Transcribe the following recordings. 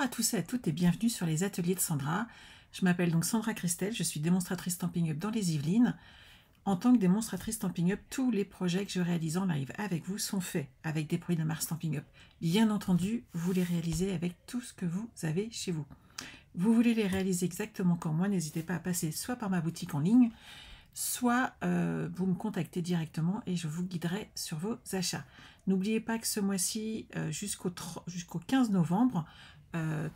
à tous et à toutes et bienvenue sur les ateliers de Sandra. Je m'appelle donc Sandra Christel, je suis démonstratrice Stampin' Up dans les Yvelines. En tant que démonstratrice Stampin' Up, tous les projets que je réalise en live avec vous sont faits avec des produits de la marque Stampin' Up. Bien entendu, vous les réalisez avec tout ce que vous avez chez vous. Vous voulez les réaliser exactement comme moi, n'hésitez pas à passer soit par ma boutique en ligne, soit vous me contactez directement et je vous guiderai sur vos achats. N'oubliez pas que ce mois-ci, jusqu'au 15 novembre,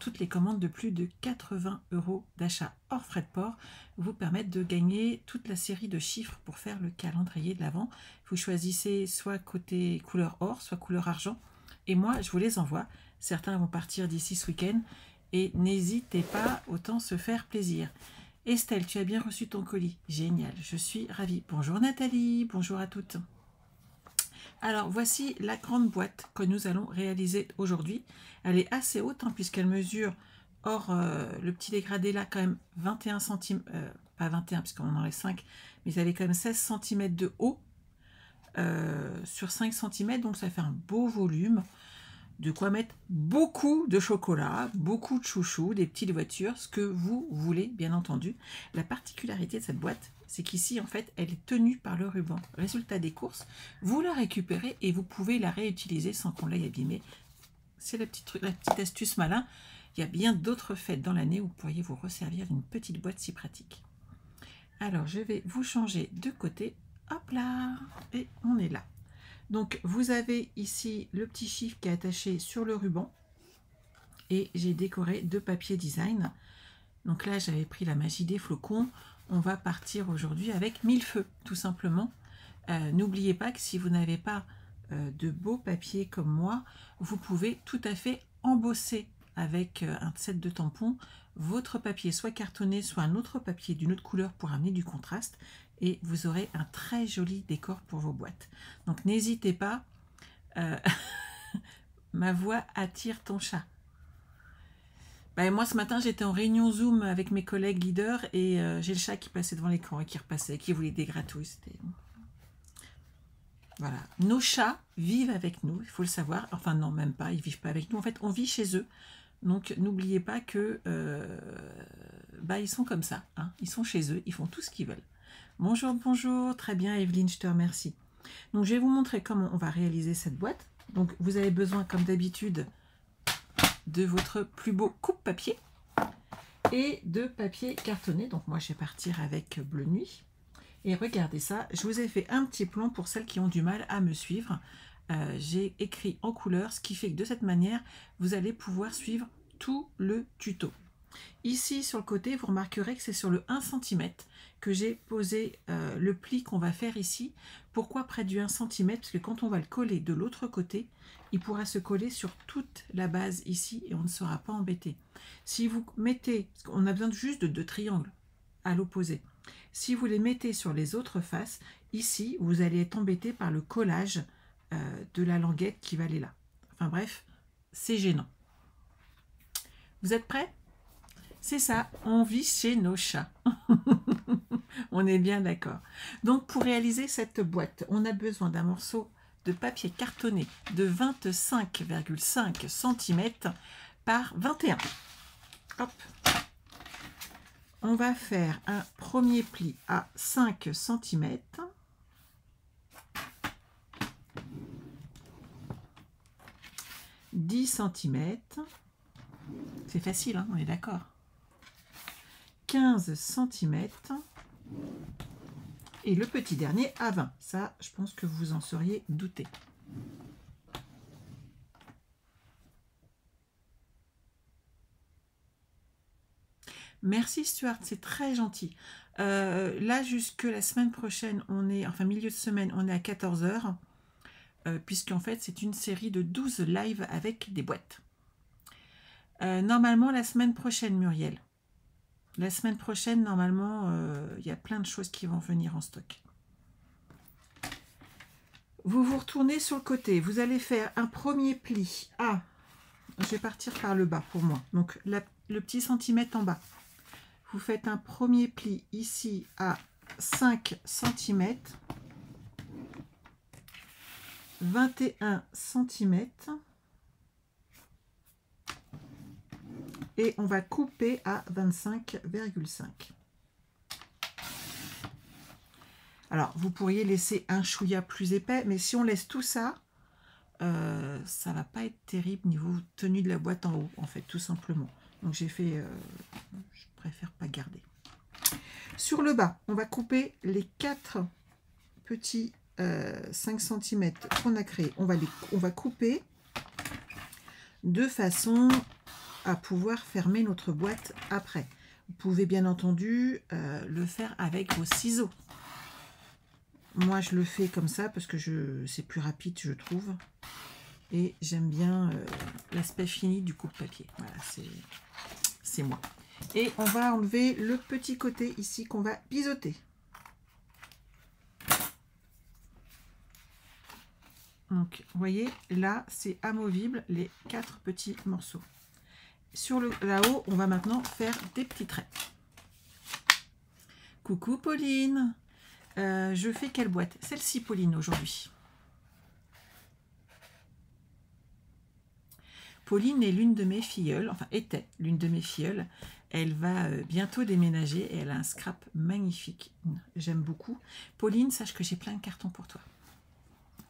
toutes les commandes de plus de 80 € d'achat hors frais de port vous permettent de gagner toute la série de chiffres pour faire le calendrier de l'Avent. Vous choisissez soit côté couleur or, soit couleur argent, et moi je vous les envoie. Certains vont partir d'ici ce week-end et n'hésitez pas, autant se faire plaisir. Estelle, tu as bien reçu ton colis. Génial, je suis ravie. Bonjour Nathalie, bonjour à toutes. Alors, voici la grande boîte que nous allons réaliser aujourd'hui. Elle est assez haute, hein, puisqu'elle mesure, hors le petit dégradé là, quand même 21 cm, pas 21 puisqu'on en enlève 5, mais elle est quand même 16 cm de haut sur 5 cm, donc ça fait un beau volume. De quoi mettre beaucoup de chocolat, beaucoup de chouchous, des petites voitures, ce que vous voulez, bien entendu. La particularité de cette boîte, c'est qu'ici, en fait, elle est tenue par le ruban. Résultat des courses, vous la récupérez et vous pouvez la réutiliser sans qu'on l'aille abîmer. C'est la petite astuce malin. Il y a bien d'autres fêtes dans l'année où vous pourriez vous resservir d'une petite boîte si pratique. Alors, je vais vous changer de côté. Hop là, et on est là. Donc, vous avez ici le petit chiffre qui est attaché sur le ruban et j'ai décoré de papier design. Donc là, j'avais pris la magie des flocons. On va partir aujourd'hui avec millefeuille, tout simplement. N'oubliez pas que si vous n'avez pas de beau papier comme moi, vous pouvez tout à fait embosser avec un set de tampons votre papier, soit cartonné, soit un autre papier d'une autre couleur pour amener du contraste. Et vous aurez un très joli décor pour vos boîtes. Donc n'hésitez pas, ma voix attire ton chat. Ben, moi ce matin j'étais en réunion Zoom avec mes collègues leaders et j'ai le chat qui passait devant l'écran et qui repassait, qui voulait des gratouilles. Voilà, nos chats vivent avec nous, il faut le savoir. Enfin non, même pas, ils vivent pas avec nous, en fait on vit chez eux. Donc n'oubliez pas que ils sont comme ça, hein. Ils sont chez eux, ils font tout ce qu'ils veulent. Bonjour, bonjour, très bien Evelyne, je te remercie. Donc je vais vous montrer comment on va réaliser cette boîte. Donc vous avez besoin comme d'habitude de votre plus beau coupe-papier et de papier cartonné. Donc moi je vais partir avec bleu nuit. Et regardez ça, je vous ai fait un petit plan pour celles qui ont du mal à me suivre. J'ai écrit en couleur, ce qui fait que de cette manière, vous allez pouvoir suivre tout le tuto. Ici, sur le côté, vous remarquerez que c'est sur le 1 cm que j'ai posé le pli qu'on va faire ici. Pourquoi près du 1 cm? Parce que quand on va le coller de l'autre côté, il pourra se coller sur toute la base ici et on ne sera pas embêté. Si vous mettez, parce qu'on a besoin juste de 2 triangles à l'opposé. Si vous les mettez sur les autres faces, ici, vous allez être embêté par le collage de la languette qui va aller là. Enfin bref, c'est gênant. Vous êtes prêts? C'est ça, on vit chez nos chats. On est bien d'accord. Donc, pour réaliser cette boîte, on a besoin d'un morceau de papier cartonné de 25,5 cm par 21. Hop. On va faire un premier pli à 5 cm. « 10 cm. C'est facile, hein, on est d'accord. 15 cm. Et le petit dernier à 20. Ça, je pense que vous en seriez douté. Merci Stuart, c'est très gentil. Là, jusque la semaine prochaine, on est, enfin milieu de semaine, on est à 14 h, puisqu'en fait, c'est une série de 12 lives avec des boîtes. Normalement, la semaine prochaine, Muriel. La semaine prochaine, normalement, il y a plein de choses qui vont venir en stock. Vous vous retournez sur le côté. Vous allez faire un premier pli. Ah, je vais partir par le bas pour moi. Donc, le petit centimètre en bas. Vous faites un premier pli ici à 5 cm. 21 cm. et on va couper à 25,5. Alors, vous pourriez laisser un chouïa plus épais, mais si on laisse tout ça, ça va pas être terrible niveau tenue de la boîte en haut, en fait, tout simplement. Donc j'ai fait, je préfère pas garder. Sur le bas, on va couper les 4 petits 5 cm qu'on a créés. On va couper de façon à pouvoir fermer notre boîte après. Vous pouvez bien entendu le faire avec vos ciseaux. Moi, je le fais comme ça parce que c'est plus rapide, je trouve. Et j'aime bien l'aspect fini du coupe-papier. Voilà, c'est moi. Et on va enlever le petit côté ici qu'on va biseauter. Donc, vous voyez, là, c'est amovible, les 4 petits morceaux. Sur là-haut, on va maintenant faire des petits traits. Coucou Pauline! Je fais quelle boîte? Celle-ci, Pauline, aujourd'hui. Pauline est l'une de mes filleules, enfin était l'une de mes filleules. Elle va bientôt déménager et elle a un scrap magnifique. J'aime beaucoup. Pauline, sache que j'ai plein de cartons pour toi.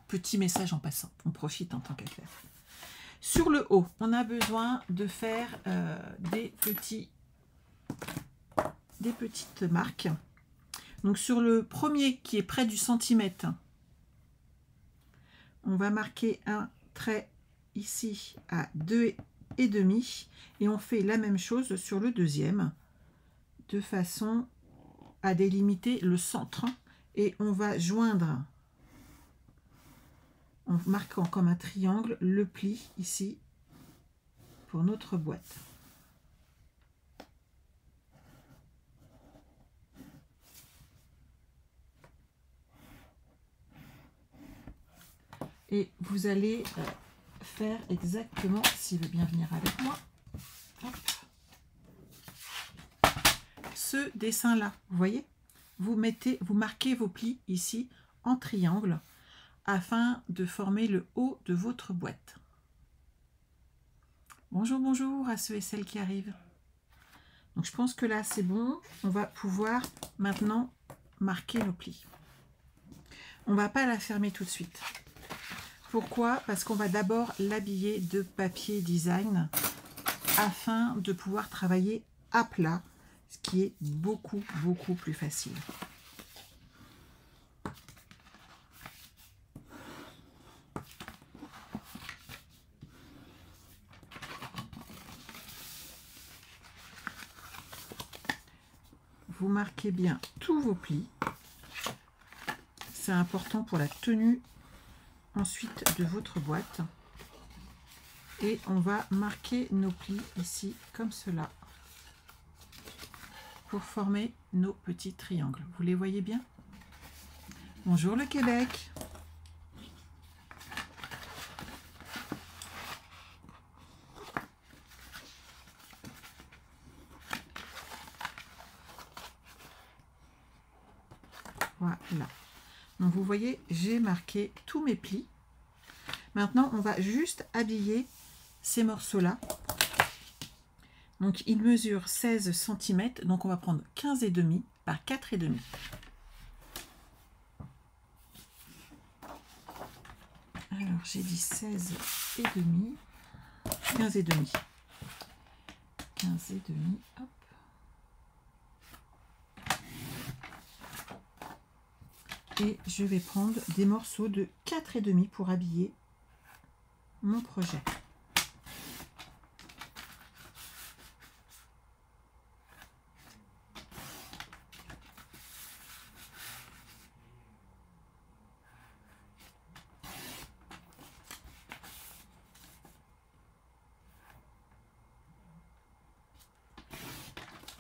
Petit message en passant, on profite en tant qu'affaire. Sur le haut, on a besoin de faire des petites marques. Donc sur le premier qui est près du centimètre, on va marquer un trait ici à 2,5 et on fait la même chose sur le deuxième de façon à délimiter le centre et on va joindre en marquant comme un triangle le pli ici pour notre boîte. Et vous allez faire exactement, s'il veut bien venir avec moi, hop, ce dessin-là. Vous voyez, vous marquez vos plis ici en triangle afin de former le haut de votre boîte. Bonjour, bonjour à ceux et celles qui arrivent. Donc je pense que là c'est bon. On va pouvoir maintenant marquer nos plis. On ne va pas la fermer tout de suite. Pourquoi? Parce qu'on va d'abord l'habiller de papier design afin de pouvoir travailler à plat, ce qui est beaucoup plus facile. Vous marquez bien tous vos plis. C'est important pour la tenue ensuite de votre boîte. Et on va marquer nos plis ici comme cela pour former nos petits triangles. Vous les voyez bien? Bonjour le Québec! Voilà. Donc vous voyez, j'ai marqué tous mes plis. Maintenant, on va juste habiller ces morceaux-là. Donc, il mesure 16 cm. Donc, on va prendre 15,5 par 4,5. Alors, j'ai dit 16,5. 15,5. 15,5. Hop. Et je vais prendre des morceaux de 4,5 pour habiller mon projet.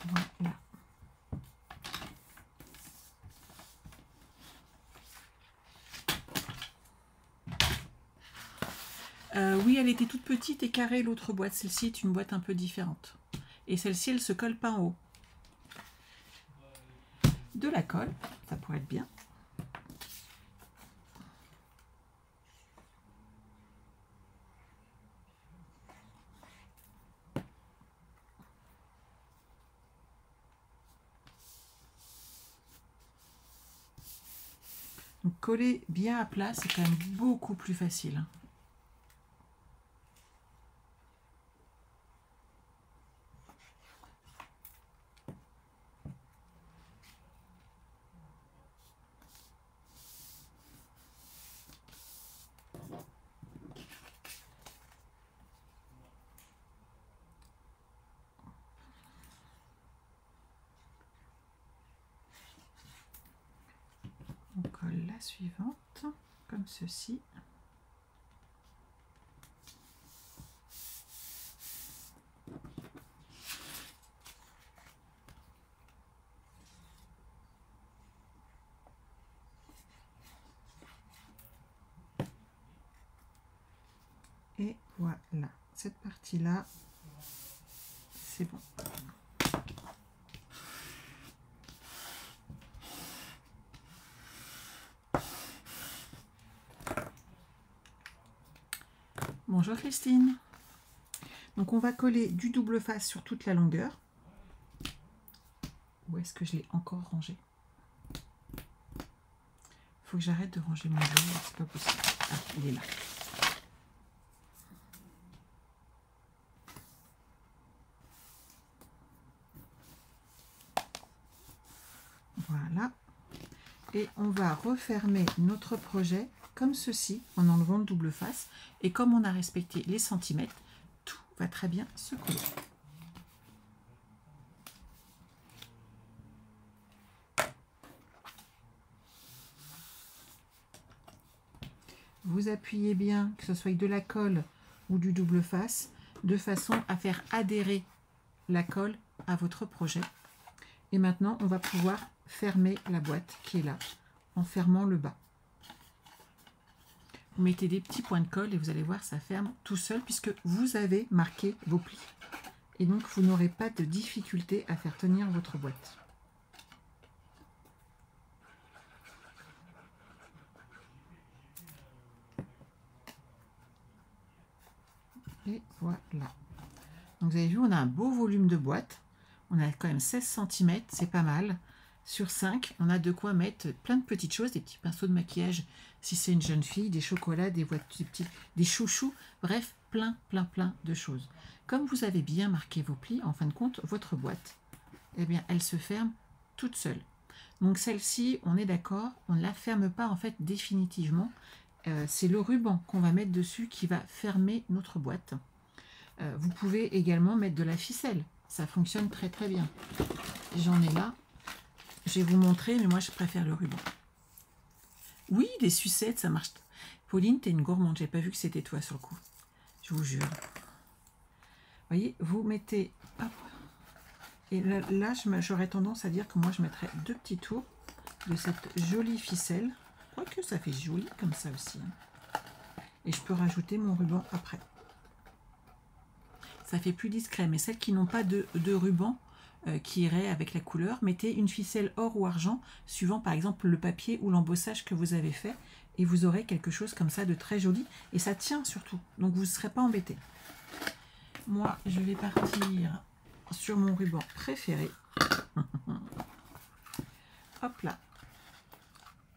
Voilà. Oui, elle était toute petite et carrée, l'autre boîte. Celle-ci est une boîte un peu différente. Et celle-ci, elle ne se colle pas en haut. De la colle, ça pourrait être bien. Coller bien à plat, c'est quand même beaucoup plus facile. On colle la suivante, comme ceci. Et voilà, cette partie-là, c'est bon. Bonjour Christine. Donc on va coller du double face sur toute la longueur. Où est-ce que je l'ai encore rangé? Faut que j'arrête de ranger mon jeu, c'est pas possible. Ah, il est là. Voilà. Et on va refermer notre projet comme ceci, en enlevant le double face. Et comme on a respecté les centimètres, tout va très bien se coller. Vous appuyez bien, que ce soit de la colle ou du double face, de façon à faire adhérer la colle à votre projet. Et maintenant, on va pouvoir fermer la boîte qui est là, en fermant le bas. Vous mettez des petits points de colle et vous allez voir, ça ferme tout seul puisque vous avez marqué vos plis. Et donc, vous n'aurez pas de difficulté à faire tenir votre boîte. Et voilà. Donc, vous avez vu, on a un beau volume de boîte. On a quand même 16 cm, c'est pas mal. Sur 5, on a de quoi mettre plein de petites choses, des petits pinceaux de maquillage si c'est une jeune fille, des chocolats, des chouchous, bref, plein de choses. Comme vous avez bien marqué vos plis, en fin de compte, votre boîte, eh bien, elle se ferme toute seule. Donc celle-ci, on est d'accord, on ne la ferme pas en fait définitivement. C'est le ruban qu'on va mettre dessus qui va fermer notre boîte. Vous pouvez également mettre de la ficelle, ça fonctionne très bien. J'en ai là. Je vais vous montrer, mais moi, je préfère le ruban. Oui, des sucettes, ça marche. Pauline, t'es une gourmande. J'ai pas vu que c'était toi sur le coup. Je vous jure. Vous voyez, vous mettez... Hop, et là j'aurais tendance à dire que moi, je mettrais 2 petits tours de cette jolie ficelle. Quoique, ça fait joli comme ça aussi. Et je peux rajouter mon ruban après. Ça fait plus discret. Mais celles qui n'ont pas de ruban, qui irait avec la couleur, mettez une ficelle or ou argent, suivant par exemple le papier ou l'embossage que vous avez fait, et vous aurez quelque chose comme ça de très joli, et ça tient surtout, donc vous ne serez pas embêté. Moi, je vais partir sur mon ruban préféré. Hop là.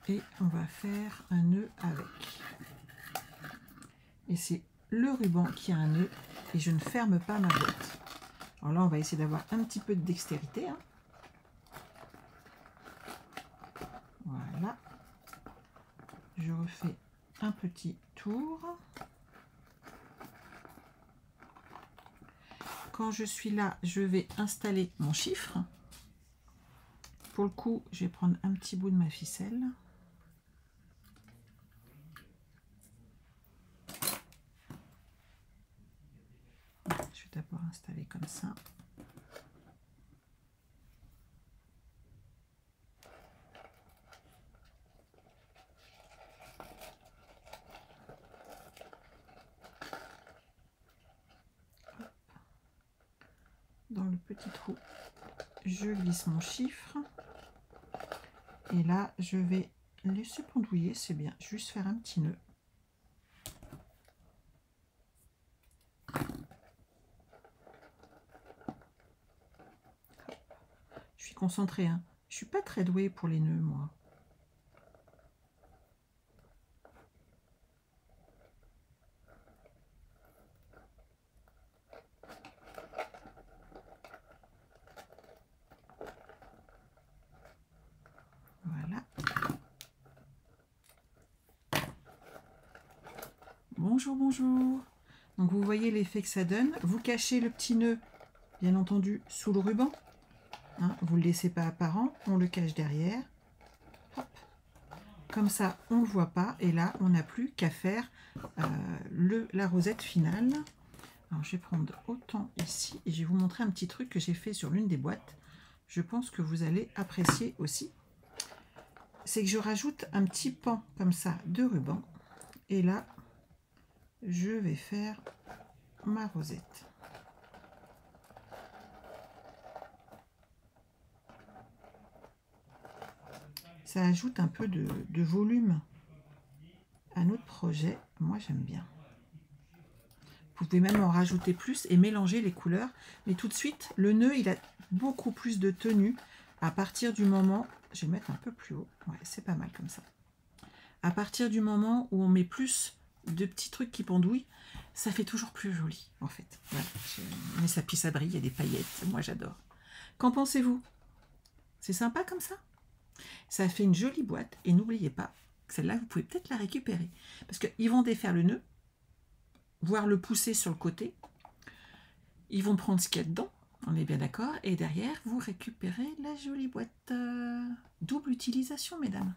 Et on va faire un nœud avec. Et c'est le ruban qui a un nœud, et je ne ferme pas ma boîte. Alors là, on va essayer d'avoir un petit peu de dextérité. Hein. Voilà. Je refais un petit tour. Quand je suis là, je vais installer mon chiffre. Pour le coup, je vais prendre un petit bout de ma ficelle. Je vais d'abord installer comme ça. Dans le petit trou, je glisse mon chiffre. Et là, je vais laisser pendouiller, c'est bien. Juste faire un petit nœud. Je suis concentrée, hein. Je suis pas très douée pour les nœuds, moi. Bonjour, bonjour. Donc vous voyez l'effet que ça donne. Vous cachez le petit nœud, bien entendu, sous le ruban. Hein, vous ne le laissez pas apparent, on le cache derrière. Hop. Comme ça, on ne le voit pas. Et là, on n'a plus qu'à faire la rosette finale. Alors, je vais prendre autant ici et je vais vous montrer un petit truc que j'ai fait sur l'une des boîtes. Je pense que vous allez apprécier aussi. C'est que je rajoute un petit pan comme ça de ruban. Et là, je vais faire ma rosette. Ça ajoute un peu de volume à notre projet. Moi, j'aime bien. Vous pouvez même en rajouter plus et mélanger les couleurs. Mais tout de suite, le nœud, il a beaucoup plus de tenue à partir du moment... Je vais mettre un peu plus haut. Ouais, c'est pas mal comme ça. À partir du moment où on met plus de petits trucs qui pendouillent, ça fait toujours plus joli, en fait. Voilà. Mais ça, puis ça brille, il y a des paillettes. Moi, j'adore. Qu'en pensez-vous? C'est sympa comme ça? Ça fait une jolie boîte. Et n'oubliez pas, celle-là, vous pouvez peut-être la récupérer. Parce qu'ils vont défaire le nœud, voire le pousser sur le côté. Ils vont prendre ce qu'il y a dedans, on est bien d'accord. Et derrière, vous récupérez la jolie boîte. Double utilisation, mesdames.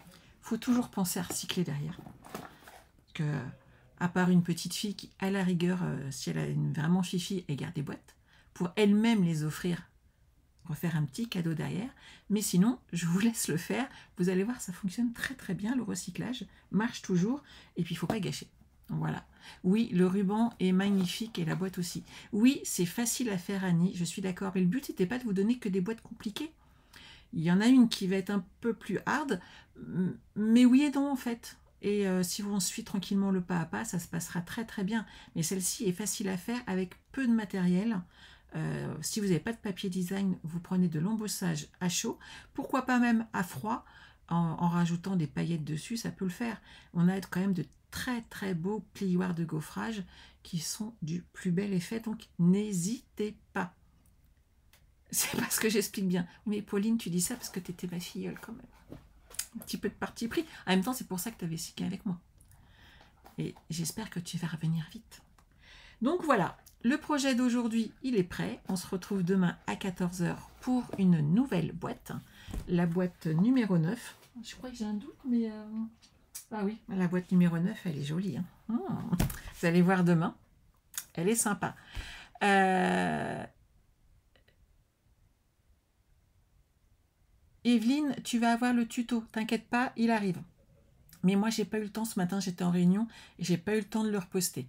Il faut toujours penser à recycler derrière. Parce que, à part une petite fille qui, à la rigueur, si elle a une vraiment fifi, elle garde des boîtes, pour elle-même les offrir, refaire un petit cadeau derrière. Mais sinon, je vous laisse le faire. Vous allez voir, ça fonctionne très très bien. Le recyclage marche toujours. Et puis, il ne faut pas gâcher. Voilà. Oui, le ruban est magnifique et la boîte aussi. Oui, c'est facile à faire, Annie, je suis d'accord. Mais le but, n'était pas de vous donner que des boîtes compliquées. Il y en a une qui va être un peu plus hard, mais oui et non, en fait. Et si on suit tranquillement le pas à pas, ça se passera très très bien. Mais celle-ci est facile à faire avec peu de matériel. Si vous n'avez pas de papier design, vous prenez de l'embossage à chaud. Pourquoi pas même à froid, en rajoutant des paillettes dessus, ça peut le faire. On a quand même de très très beaux plioirs de gaufrage qui sont du plus bel effet, donc n'hésitez pas. C'est parce que j'explique bien. Mais Pauline, tu dis ça parce que tu étais ma filleule quand même. Un petit peu de parti pris. En même temps, c'est pour ça que tu avais signé avec moi. Et j'espère que tu vas revenir vite. Donc voilà, le projet d'aujourd'hui, il est prêt. On se retrouve demain à 14 h pour une nouvelle boîte. La boîte numéro 9. Je crois que j'ai un doute, mais... Ah oui, la boîte numéro 9, elle est jolie. Hein. Vous allez voir demain. Elle est sympa. Evelyne, tu vas avoir le tuto. T'inquiète pas, il arrive. Mais moi, j'ai pas eu le temps ce matin. J'étais en réunion et j'ai pas eu le temps de le reposter.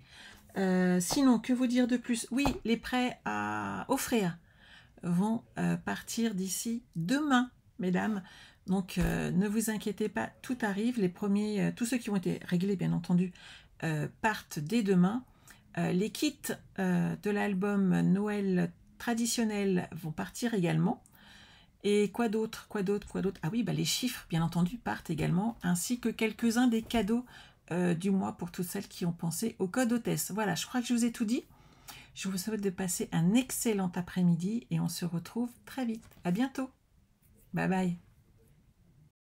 Sinon, que vous dire de plus? Oui, les prêts à offrir vont partir d'ici demain, mesdames. Donc, ne vous inquiétez pas, tout arrive. Les premiers, tous ceux qui ont été réglés, bien entendu, partent dès demain. Les kits de l'album Noël traditionnel vont partir également. Et quoi d'autre? Ah oui, bah, les chiffres, bien entendu, partent également, ainsi que quelques-uns des cadeaux du mois pour toutes celles qui ont pensé au code hôtesse. Voilà, je crois que je vous ai tout dit. Je vous souhaite de passer un excellent après-midi et on se retrouve très vite. À bientôt. Bye bye.